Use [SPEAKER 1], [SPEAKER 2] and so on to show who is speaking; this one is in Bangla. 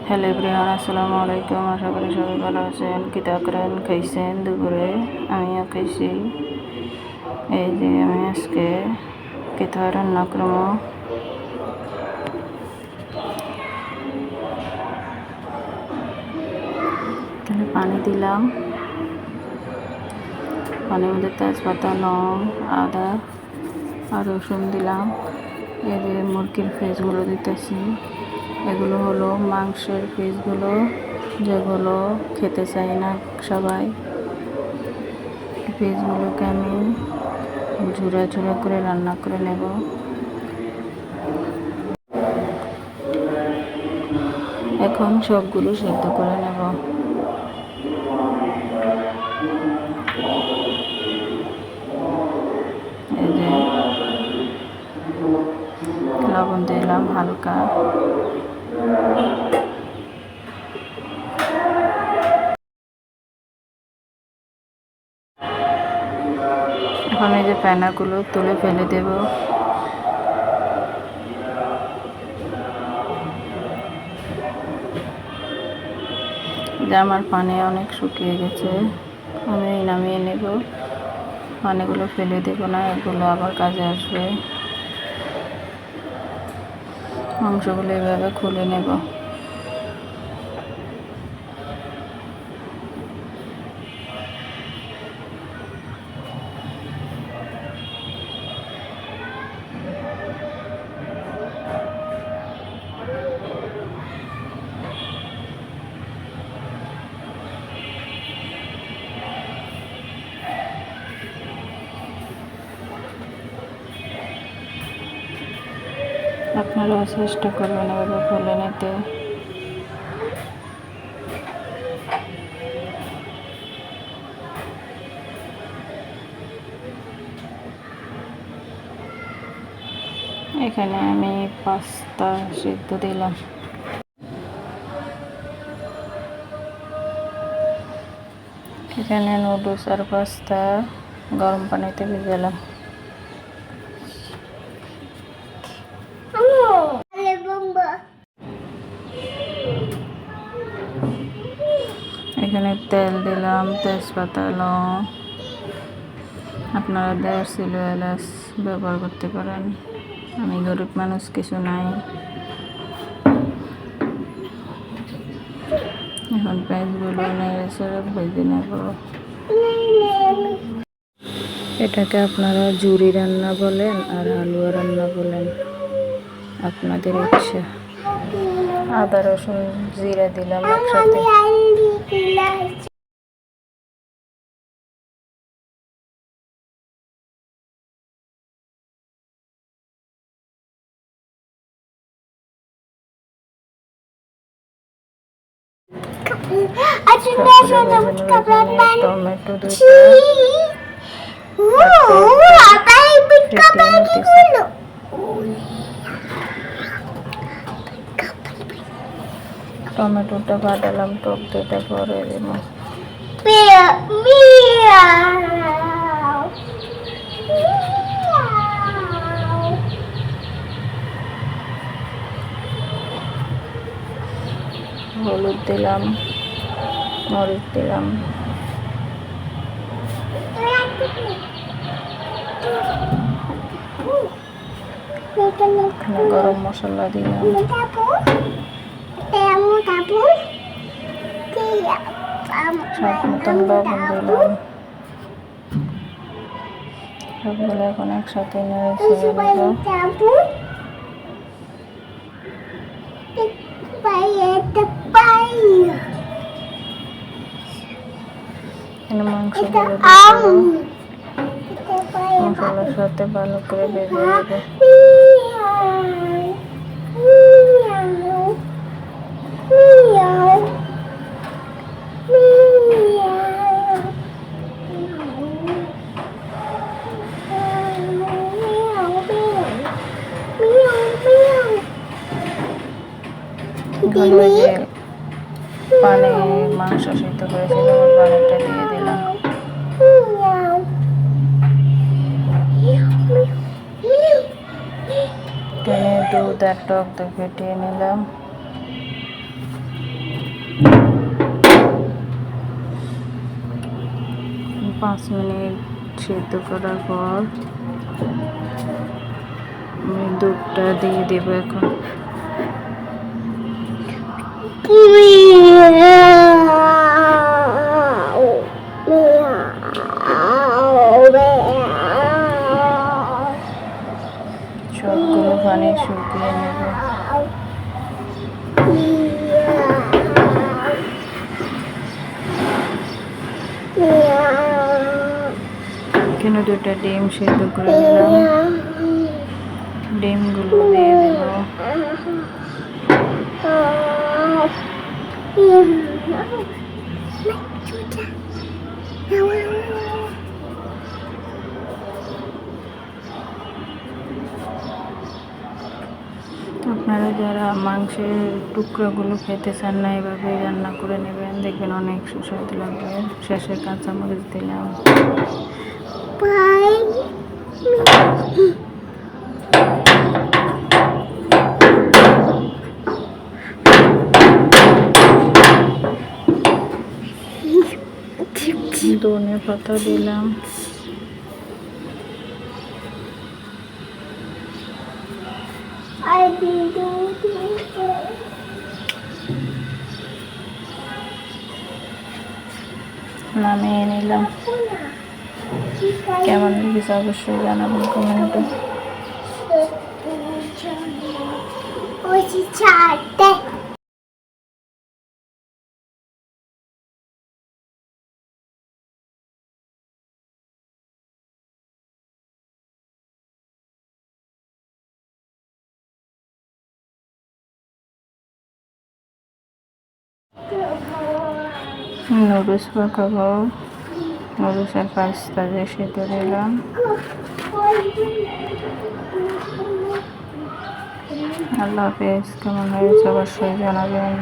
[SPEAKER 1] হ্যালো এভরিওয়ান, আসসালামু আলাইকুম। আশা করি সবাই ভালো আছেন। কিতা করেন, খাইছেন দুপুরে? আমিও খাইছি। এই যে আমি আজকে কিতা রান্না করবো, তাহলে পানি দিলাম, পানির মধ্যে তেজপাতা, লং, আদা আর রসুন দিলাম। এই যে মুরগির ফিসগুলো দিতেছি। এগুলো হলো মাংসের পিসগুলো, যেগুলো খেতে চাই না সবাই। পিসগুলোকে আমি ঝুরা ঝুরা করে রান্না করে নেব। এখন সবগুলো সেদ্ধ করে নেব। এই যে লবণ দিলাম হালকা। এখন এই যে ফেনাগুলো তুলে ফেলে দেব। যে আমার পানি অনেক শুকিয়ে গেছে, আমি নামিয়ে নেব। পানিগুলো ফেলে দেব না, এগুলো আবার কাজে আসবে। মাংসগুলো এভাবে খুলে নেব। আপনারাও চেষ্টা করবেন এভাবে ফেলে নিতে। এখানে আমি পাস্তা সিদ্ধ দিলাম। এখানে নুডলস আর পাস্তা গরম পানিতে ভিজালাম। এখানে তেল দিলাম, তেজপাতা, লং। আপনারা দারচিনি এলাচ ব্যবহার করতে পারেন। আমি গরিব মানুষ, কিছু নাই। এখন পেঁয়াজগুলো নেড়ে ভেজে নেব। এটাকে আপনারা জুড়ি রান্না বলেন আর হালুয়া রান্না বলেন, আপনাদের ইচ্ছা। আদা রসুন জিরা দিলাম একসাথে। টমেটো টমেটোটা বাটালাম, টক দইটা পরে দেবো। হলুদ দিলাম, মরিচ দিলাম, গরম মশলা দিলাম, স্বাদ মতন লবণ দিলাম। সবগুলো এখন একসাথে নেড়ে ছেড়ে দেব। মাংসগুলো মশলার সাথে ভালো করে ভেজে নেব। পানি মাংস সিদ্ধ করেছিলাম, পানিটা দিয়ে দিলাম। দুধ আর টক দই ফেটিয়ে নিলাম। 5 মিনিট সেদ্ধ করার পর আমি দুধটা দিয়ে দেবো এখন। সবগুলো পানি শুকিয়ে নেব। এখানে 2টা ডিম সেদ্ধ করে নিলাম, ডিমগুলো দিয়ে দেব। আপনারা যারা মাংসের টুকরোগুলো খেতে চান না, এভাবে রান্না করে নেবেন, দেখবেন অনেক সুস্বাদু লাগবে। শেষে কাঁচামরিচ দিলাম। ধনে পাতা দিলাম। নামিয়ে নিলাম। কেমন লেগেছে অবশ্যই জানাবেন কমেন্টে। নুডলস পাকাবো, নুডলসের পাস্তা দিয়ে সেদ্ধ দিলাম। আল্লাহ হাফেজ। কেমন হয়েছে অবশ্যই জানাবেন।